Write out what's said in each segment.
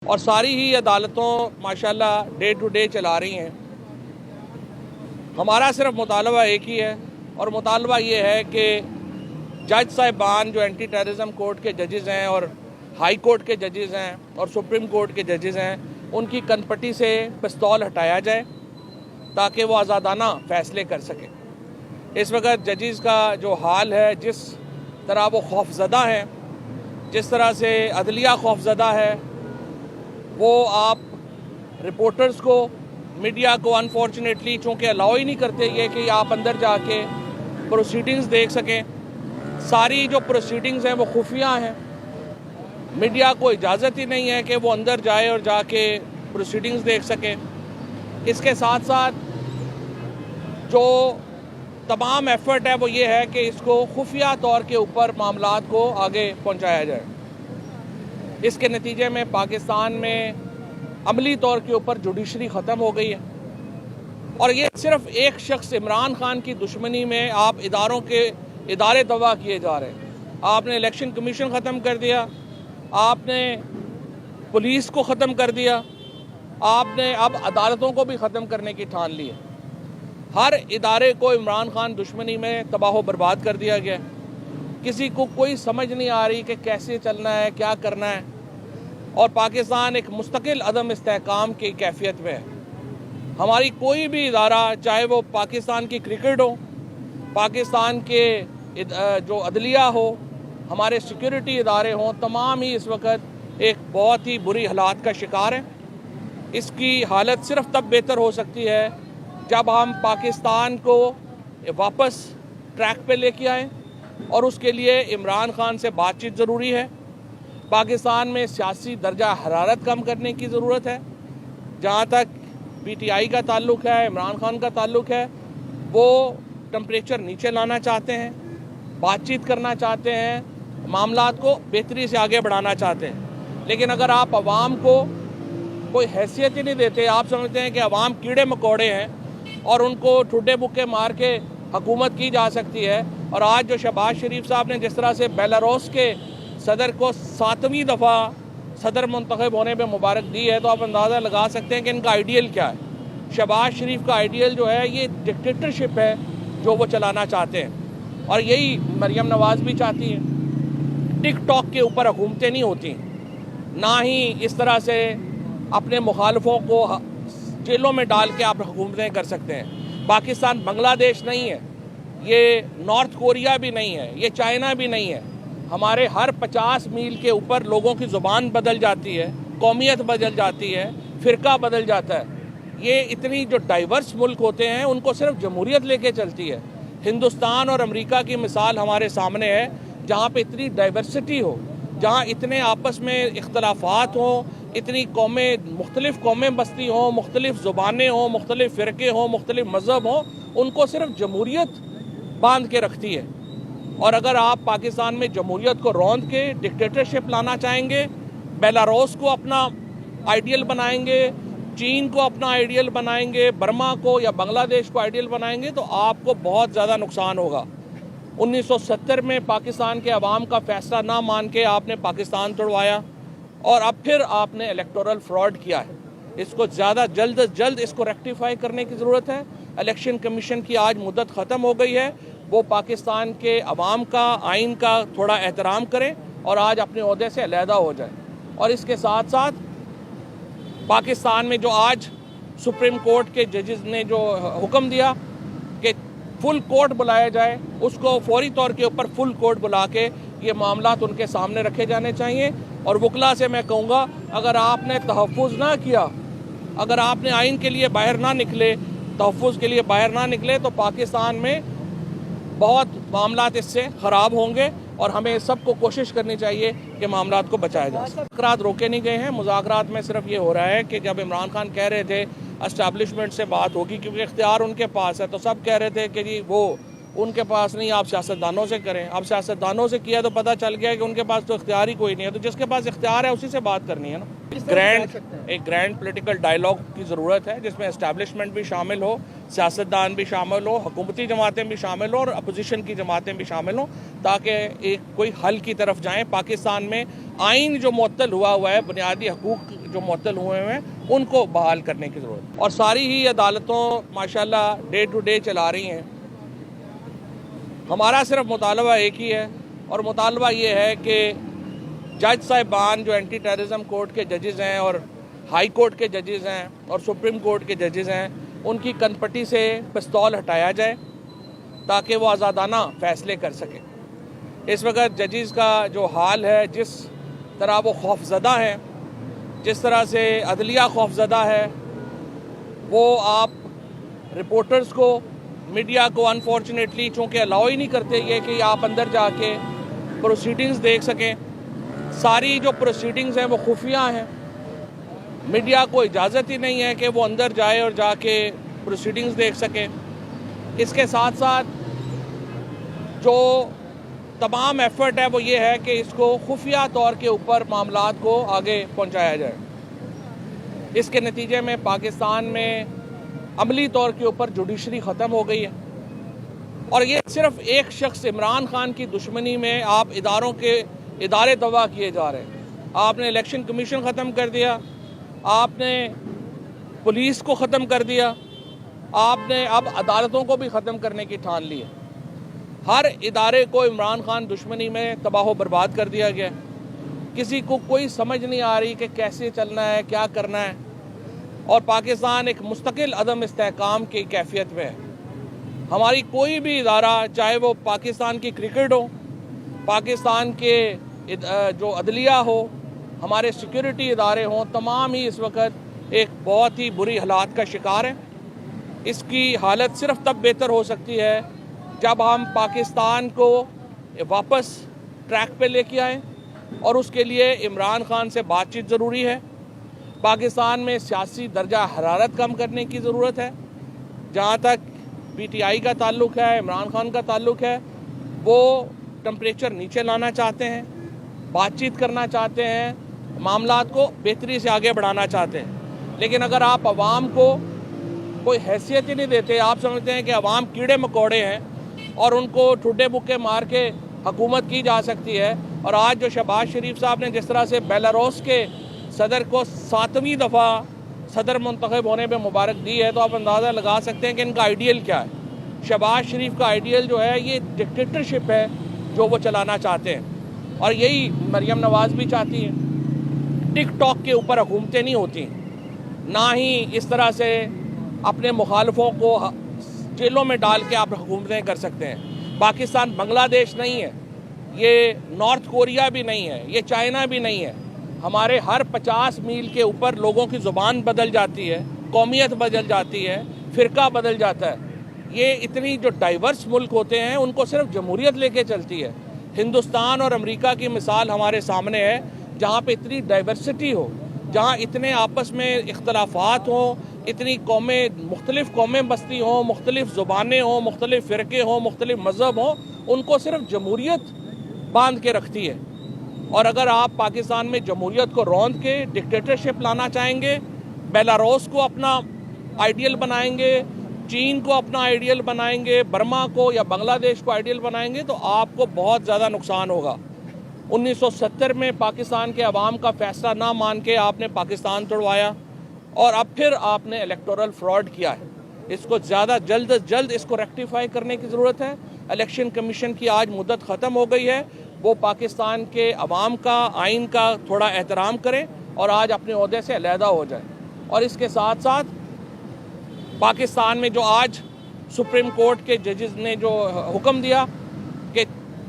और सारी ही अदालतों माशाल्लाह डे टू डे चला रही हैं। हमारा सिर्फ मुतालबा एक ही है और मुतालबा ये है कि जज साहिबान जो एंटी टेररिज्म कोर्ट के जजेज़ हैं और हाई कोर्ट के जजेज़ हैं और सुप्रीम कोर्ट के जजेज़ हैं, उनकी कनपटी से पिस्तौल हटाया जाए ताकि वो आज़ादाना फ़ैसले कर सकें। इस वक्त जजेज़ का जो हाल है, जिस तरह वो खौफज़दा हैं, जिस तरह से अदलिया खौफज़दा है, वो आप रिपोर्टर्स को, मीडिया को अनफॉर्चुनेटली चूँकि अलाउ ही नहीं करते ये कि आप अंदर जाके प्रोसीडिंग्स देख सकें। सारी जो प्रोसीडिंग्स हैं वो खुफिया हैं। मीडिया को इजाज़त ही नहीं है कि वो अंदर जाए और जाके प्रोसीडिंग्स देख सकें। इसके साथ साथ जो तमाम एफर्ट है वो ये है कि इसको खुफिया तौर के ऊपर मामलात को आगे पहुंचाया जाए। इसके नतीजे में पाकिस्तान में अमली तौर के ऊपर जुडिशरी ख़त्म हो गई है और ये सिर्फ एक शख्स इमरान खान की दुश्मनी में आप इदारे तबाह किए जा रहे हैं। आपने इलेक्शन कमीशन ख़त्म कर दिया, आपने पुलिस को ख़त्म कर दिया, आपने अब अदालतों को भी ख़त्म करने की ठान ली है। हर इदारे को इमरान खान दुश्मनी में तबाह बर्बाद कर दिया गया। किसी को कोई समझ नहीं आ रही कि कैसे चलना है, क्या करना है, और पाकिस्तान एक मुस्तकिल अदम इस्तेहकाम की कैफियत में है। हमारी कोई भी इदारा, चाहे वो पाकिस्तान की क्रिकेट हो, पाकिस्तान के जो अदलिया हो, हमारे सिक्योरिटी इदारे हों, तमाम ही इस वक्त एक बहुत ही बुरी हालात का शिकार है। इसकी हालत सिर्फ तब बेहतर हो सकती है जब हम पाकिस्तान को वापस ट्रैक पे लेके आएँ और उसके लिए इमरान खान से बातचीत ज़रूरी है। पाकिस्तान में सियासी दर्जा हरारत कम करने की ज़रूरत है। जहाँ तक PTI का ताल्लुक़ है, इमरान खान का ताल्लुक़ है, वो टेम्परेचर नीचे लाना चाहते हैं, बातचीत करना चाहते हैं, मामलात को बेहतरी से आगे बढ़ाना चाहते हैं। लेकिन अगर आप अवाम को कोई हैसियत ही नहीं देते, आप समझते हैं कि अवाम कीड़े मकोड़े हैं और उनको ठुड्डे बुक्के मार के हुकूमत की जा सकती है। और आज जो शहबाज शरीफ साहब ने जिस तरह से बेलारूस के सदर को 7वीं दफ़ा सदर मुंतखब होने पे मुबारक दी है, तो आप अंदाज़ा लगा सकते हैं कि इनका आइडियल क्या है। शहबाज शरीफ का आइडियल जो है ये डिक्टेटरशिप है जो वो चलाना चाहते हैं, और यही मरियम नवाज़ भी चाहती हैं। टिकटॉक के ऊपर हुकूमतें नहीं होती, ना ही इस तरह से अपने मुखालफों को जेलों में डाल के आप हुकूमतें कर सकते हैं। पाकिस्तान बांग्लादेश नहीं है, ये नॉर्थ कोरिया भी नहीं है, ये चाइना भी नहीं है। हमारे हर 50 मील के ऊपर लोगों की ज़ुबान बदल जाती है, कौमियत बदल जाती है, फ़िरका बदल जाता है। ये इतनी जो डाइवर्स मुल्क होते हैं उनको सिर्फ जमहूरियत लेके चलती है। हिंदुस्तान और अमेरिका की मिसाल हमारे सामने है, जहाँ पे इतनी डाइवर्सिटी हो, जहाँ इतने आपस में इख्तलाफात हों, इतनी कौमें, मुख्तलिफ़ कौमें बस्ती हों, मुख्तलिफ़ ज़ुबानें हों, मुख्तलिफ़ फ़िरके हों, मुख्तलिफ़ मज़हब हों, उनको सिर्फ जमहूरियत बांध के रखती है। और अगर आप पाकिस्तान में जमहूरियत को रौंद के डिक्टेटरशिप लाना चाहेंगे, बेलारूस को अपना आइडियल बनाएंगे, चीन को अपना आइडियल बनाएंगे, बर्मा को या बांग्लादेश को आइडियल बनाएंगे, तो आपको बहुत ज़्यादा नुकसान होगा। 1970 में पाकिस्तान के अवाम का फ़ैसला ना मान के आपने पाकिस्तान तोड़वाया और अब फिर आपने इलेक्टोरल फ्रॉड किया है। इसको ज़्यादा जल्द इसको रेक्टिफाई करने की ज़रूरत है। इलेक्शन कमीशन की आज मुद्दत ख़त्म हो गई है, वो पाकिस्तान के अवाम का, आइन का थोड़ा एहतराम करें और आज अपने ओहदे से अलहदा हो जाए। और इसके साथ साथ पाकिस्तान में जो आज सुप्रीम कोर्ट के जजेस ने जो हुक्म दिया कि फुल कोर्ट बुलाया जाए, उसको फौरी तौर के ऊपर फुल कोर्ट बुला के ये मामलात उनके सामने रखे जाने चाहिए। और वकला से मैं कहूँगा, अगर आपने तहफ़्फ़ुज़ ना किया, अगर आपने आइन के लिए बाहर ना निकले, तहफ़्फ़ुज़ के लिए बाहर ना निकले, तो पाकिस्तान में बहुत मामलात इससे ख़राब होंगे और हमें सबको कोशिश करनी चाहिए कि मामलात को बचाया जाए। मुज़ाकरात रोके नहीं गए हैं। मुज़ाकरात में सिर्फ ये हो रहा है कि जब इमरान खान कह रहे थे एस्टैब्लिशमेंट से बात होगी क्योंकि इख्तियार उनके पास है, तो सब कह रहे थे कि जी वो उनके पास नहीं, आप सियासतदानों से करें। अब सियासतदानों से किया तो पता चल गया कि उनके पास तो इख्तियार ही कोई नहीं है, तो जिसके पास इख्तियार है उसी से बात करनी है ना। एक ग्रैंड पॉलिटिकल डायलॉग की ज़रूरत है जिसमें एस्टैब्लिशमेंट भी शामिल हो, सियासतदान भी शामिल हो, हुकूमती जमातें भी शामिल हो और अपोजिशन की जमातें भी शामिल हों, ताकि एक कोई हल की तरफ जाएँ। पाकिस्तान में आइन जो मुअत्तल हुआ है, बुनियादी हकूक़ जो मुअत्तल हुए हैं उनको बहाल करने की ज़रूरत है। और सारी ही अदालतों माशाल्लाह डे टू डे चला रही हैं। हमारा सिर्फ मुतालबा एक ही है, और मुतालबा ये है कि जज साहिबान जो एंटी टेररिज्म कोर्ट के जजेज़ हैं और हाई कोर्ट के जजेज़ हैं और सुप्रीम कोर्ट के जजेज़ हैं, उनकी कनपटी से पिस्तौल हटाया जाए ताकि वो आज़ादाना फ़ैसले कर सकें। इस वक्त जजेज़ का जो हाल है, जिस तरह वो खौफज़दा हैं, जिस तरह से अदलिया खौफज़दा है, वो आप रिपोर्टर्स को, मीडिया को अनफॉर्चुनेटली चूँकि अलाउ ही नहीं करते ये कि आप अंदर जाके प्रोसीडिंग्स देख सकें। सारी जो प्रोसीडिंग्स हैं वो खुफिया हैं। मीडिया को इजाज़त ही नहीं है कि वो अंदर जाए और जाके प्रोसीडिंग्स देख सके। इसके साथ साथ जो तमाम एफर्ट है वो ये है कि इसको खुफिया तौर के ऊपर मामलात को आगे पहुंचाया जाए। इसके नतीजे में पाकिस्तान में अमली तौर के ऊपर जुडिशरी ख़त्म हो गई है, और ये सिर्फ एक शख्स इमरान खान की दुश्मनी में आप इदारे तबाह किए जा रहे हैं। आपने इलेक्शन कमीशन ख़त्म कर दिया, आपने पुलिस को ख़त्म कर दिया, आपने अब अदालतों को भी ख़त्म करने की ठान ली है। हर इदारे को इमरान खान दुश्मनी में तबाह बर्बाद कर दिया गया। किसी को कोई समझ नहीं आ रही कि कैसे चलना है, क्या करना है, और पाकिस्तान एक मुस्तकिल अदम इस्तेहकाम की कैफियत में है। हमारी कोई भी इदारा, चाहे वो पाकिस्तान की क्रिकेट हो, पाकिस्तान के जो अदलिया हो, हमारे सिक्योरिटी इदारे हों, तमाम ही इस वक्त एक बहुत ही बुरी हालात का शिकार है। इसकी हालत सिर्फ तब बेहतर हो सकती है जब हम पाकिस्तान को वापस ट्रैक पे लेके आएँ, और उसके लिए इमरान खान से बातचीत ज़रूरी है। पाकिस्तान में सियासी दर्जा हरारत कम करने की ज़रूरत है। जहाँ तक PTI का ताल्लुक़ है, इमरान खान का ताल्लुक़ है, वो टेम्परेचर नीचे लाना चाहते हैं, बातचीत करना चाहते हैं, मामलात को बेहतरी से आगे बढ़ाना चाहते हैं। लेकिन अगर आप अवाम को कोई हैसियत ही नहीं देते, आप समझते हैं कि अवाम कीड़े मकोड़े हैं और उनको ठुड्डे बुक्के मार के हुकूमत की जा सकती है। और आज जो शहबाज शरीफ साहब ने जिस तरह से बेलारूस के सदर को 7वीं दफ़ा सदर मुंतखब होने पे मुबारक दी है, तो आप अंदाज़ा लगा सकते हैं कि इनका आइडियल क्या है। शहबाज शरीफ का आइडियल जो है ये डिक्टेटरशिप है जो वो चलाना चाहते हैं, और यही मरियम नवाज़ भी चाहती हैं। टिकटॉक के ऊपर हुकूमतें नहीं होती, ना ही इस तरह से अपने मुखालफों को जेलों में डाल के आप हुकूमतें कर सकते हैं। पाकिस्तान बांग्लादेश नहीं है, ये नॉर्थ कोरिया भी नहीं है, ये चाइना भी नहीं है। हमारे हर 50 मील के ऊपर लोगों की ज़ुबान बदल जाती है, कौमियत बदल जाती है, फ़िरका बदल जाता है। ये इतनी जो डाइवर्स मुल्क होते हैं उनको सिर्फ जमहूरियत लेके चलती है। हिंदुस्तान और अमेरिका की मिसाल हमारे सामने है, जहाँ पे इतनी डाइवर्सिटी हो, जहाँ इतने आपस में इख्तलाफात हों, इतनी कौमें, मुख्तलिफ़ कौमें बस्ती हों, मुख्तलिफ़ ज़ुबानें हों, मुख्तलिफ़ फ़िरके हों, मुख्तलिफ़ मज़हब हों, उनको सिर्फ जमहूरियत बांध के रखती है। और अगर आप पाकिस्तान में जमहूरियत को रौंद के डिक्टेटरशिप लाना चाहेंगे, बेलारूस को अपना आइडियल बनाएंगे, चीन को अपना आइडियल बनाएंगे, बर्मा को या बांग्लादेश को आइडियल बनाएंगे, तो आपको बहुत ज़्यादा नुकसान होगा। 1970 में पाकिस्तान के अवाम का फ़ैसला ना मान के आपने पाकिस्तान तोड़वाया, और अब फिर आपने इलेक्टोरल फ्रॉड किया है। इसको ज़्यादा जल्द अज जल्द इसको रेक्टिफाई करने की ज़रूरत है। इलेक्शन कमीशन की आज मुद्दत ख़त्म हो गई है, वो पाकिस्तान के अवाम का, आइन का थोड़ा एहतराम करें और आज अपने ओहदे से अलहदा हो जाए। और इसके साथ साथ पाकिस्तान में जो आज सुप्रीम कोर्ट के जजेस ने जो हुक्म दिया कि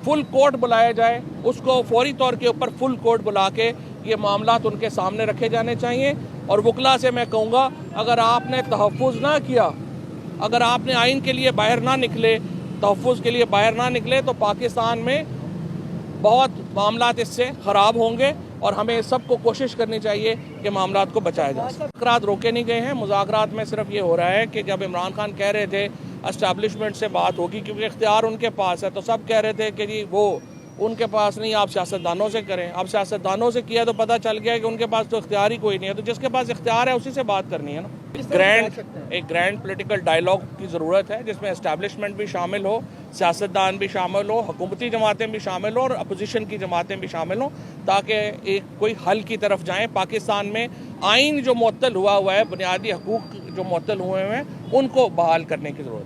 फुल कोर्ट बुलाया जाए, उसको फौरी तौर के ऊपर फुल कोर्ट बुला के ये मामलात उनके सामने रखे जाने चाहिए। और वकला से मैं कहूँगा, अगर आपने तहफ़्फ़ुज़ ना किया, अगर आपने आइन के लिए बाहर ना निकले, तहफ़्फ़ुज़ के लिए बाहर ना निकले, तो पाकिस्तान में बहुत मामलात इससे ख़राब होंगे। और हमें सबको कोशिश करनी चाहिए कि मामलात को बचाया जाए। मुज़ाकरात रोके नहीं गए हैं। मुज़ाकरात में सिर्फ ये हो रहा है कि जब इमरान खान कह रहे थे एस्टैब्लिशमेंट से बात होगी, क्योंकि इख्तियार उनके पास है, तो सब कह रहे थे कि जी वो उनके पास नहीं, आप सियासतदानों से करें। आप सियासतदानों से किया तो पता चल गया कि उनके पास तो इख्तियार ही कोई नहीं है, तो जिसके पास इख्तियार है उसी से बात करनी है ना। एक ग्रैंड पॉलिटिकल डायलॉग की ज़रूरत है जिसमें एस्टैब्लिशमेंट भी शामिल हो, सियासतदान भी शामिल हो, हुकूमती जमातें भी शामिल हो और अपोजिशन की जमातें भी शामिल हो, ताकि एक कोई हल की तरफ जाएं। पाकिस्तान में आइन जो मुअत्तल हुआ है, बुनियादी हकूक़ जो मुअत्तल हुए हैं, उनको बहाल करने की ज़रूरत है।